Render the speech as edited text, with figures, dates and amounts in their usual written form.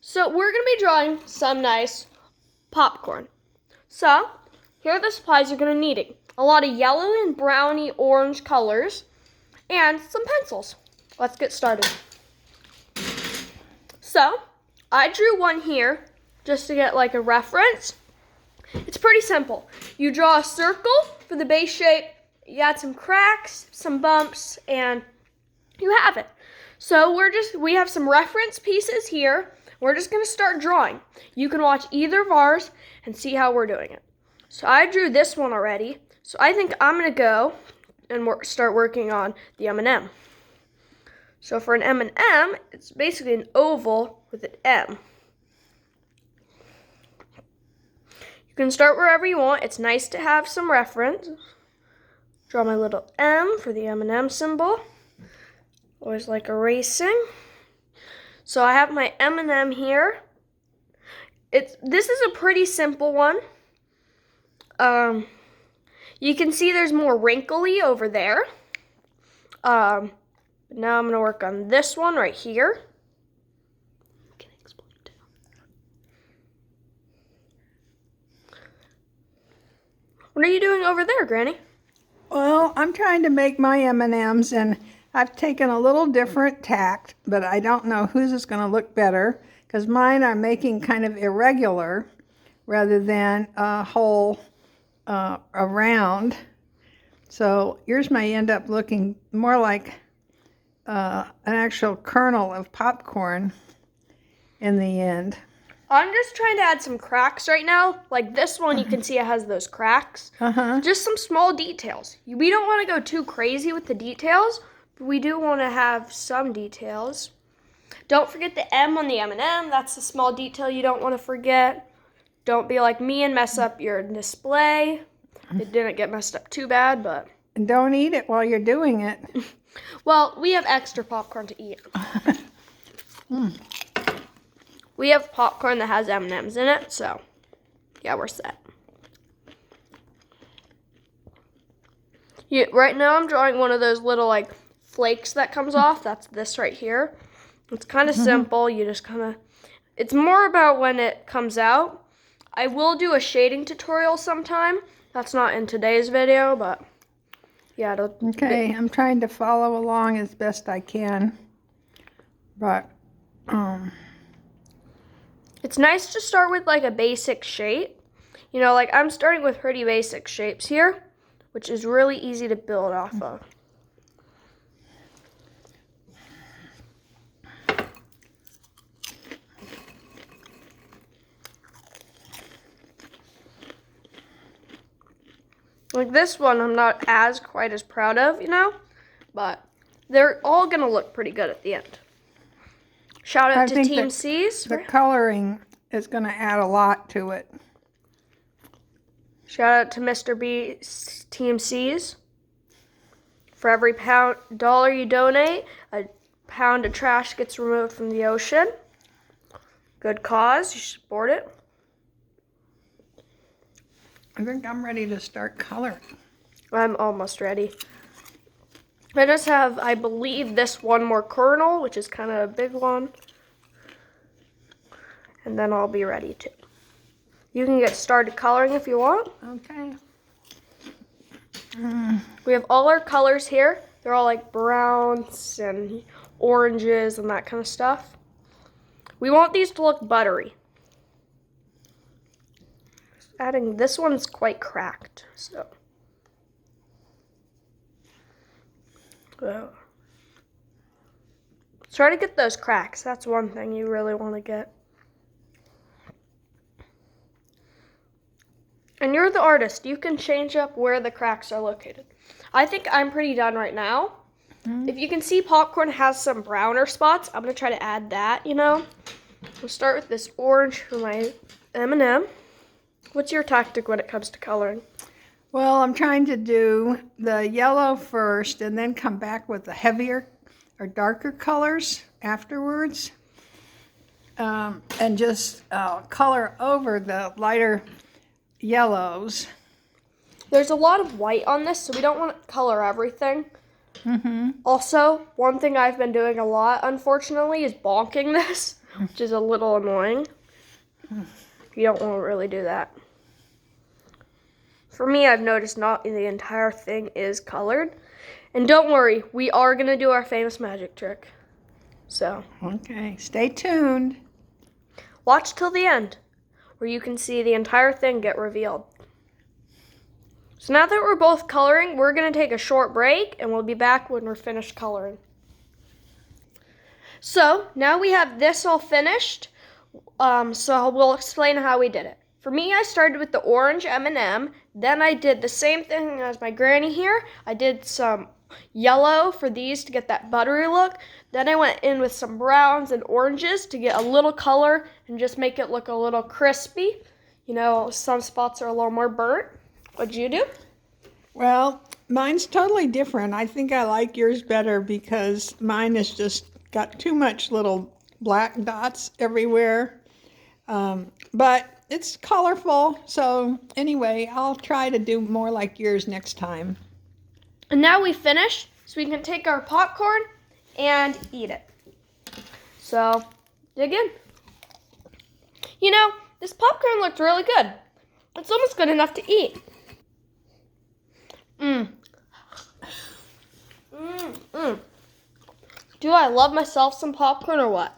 So we're going to be drawing some nice popcorn. So here are the supplies you're going to need. A lot of yellow and browny orange colors and some pencils. Let's get started. So I drew one here just to get like a reference. It's pretty simple. You draw a circle for the base shape, you add some cracks, some bumps, and you have it. So we have some reference pieces here. We're just gonna start drawing. You can watch either of ours and see how we're doing it. So I drew this one already. So I think I'm gonna go and start working on the M&M. So for an M&M, it's basically an oval with an M. You can start wherever you want. It's nice to have some reference. Draw my little M for the M&M symbol. Always like erasing. So I have my M&M here. This is a pretty simple one. You can see there's more wrinkly over there. Now I'm going to work on this one right here. Can I explain too? What are you doing over there, Granny? Well, I'm trying to make my M&Ms, and I've taken a little different tact, but I don't know whose is going to look better, because mine I'm making kind of irregular rather than a whole round. So yours may end up looking more like an actual kernel of popcorn in the end. I'm just trying to add some cracks right now. Like this one, you can see it has those cracks. Just some small details. We don't want to go too crazy with the details, but we do want to have some details. Don't forget the M on the M&M. That's a small detail you don't want to forget. Don't be like me and mess up your display. It didn't get messed up too bad, but... And don't eat it while you're doing it. Well, we have extra popcorn to eat. We have popcorn that has M&Ms in it, so yeah, we're set. Right now I'm drawing one of those little like flakes that comes off. That's this right here. It's kind of simple. You just kind of, it's more about when it comes out. I will do a shading tutorial sometime. That's not in today's video, but yeah. Okay, I'm trying to follow along as best I can, but it's nice to start with like a basic shape. You know, like I'm starting with pretty basic shapes here, which is really easy to build off of. Like this one, I'm not quite as proud of, you know, but they're all gonna look pretty good at the end. Shout out to Team C's. The coloring is going to add a lot to it. Shout out to Mr. B's Team C's. For every dollar you donate, a pound of trash gets removed from the ocean. Good cause. You should support it. I think I'm ready to start coloring. I'm almost ready. I just have, I believe, this one more kernel, which is kind of a big one. And then I'll be ready to. You can get started coloring if you want. Okay. We have all our colors here. They're all like browns and oranges and that kind of stuff. We want these to look buttery. Adding, this one's quite cracked, so. Try to get those cracks. That's one thing you really want to get. And you're the artist. You can change up where the cracks are located. I think I'm pretty done right now. If you can see, popcorn has some browner spots. I'm going to try to add that, you know. We'll start with this orange for my M&M. What's your tactic when it comes to coloring? Well, I'm trying to do the yellow first and then come back with the heavier or darker colors afterwards. And just color over the lighter yellows. There's a lot of white on this, so we don't want to color everything. Also, one thing I've been doing a lot, unfortunately, is bonking this. which is a little annoying. You don't want to really do that. For me, I've noticed not the entire thing is colored. And don't worry, we are going to do our famous magic trick. So, Okay, stay tuned. watch till the end, where you can see the entire thing get revealed. So now that we're both coloring, we're going to take a short break, and we'll be back when we're finished coloring. So, now we have this all finished, so we'll explain how we did it. For me, I started with the orange M&M, then I did the same thing as my granny here. I did some yellow for these to get that buttery look. Then I went in with some browns and oranges to get a little color and just make it look a little crispy. You know, some spots are a little more burnt. What'd you do? Well, mine's totally different. I think I like yours better because mine has just got too much little black dots everywhere. But it's colorful. So anyway, I'll try to do more like yours next time. And now we finished, so we can take our popcorn and eat it. So, dig in. You know, this popcorn looked really good. It's almost good enough to eat. Do I love myself some popcorn or what?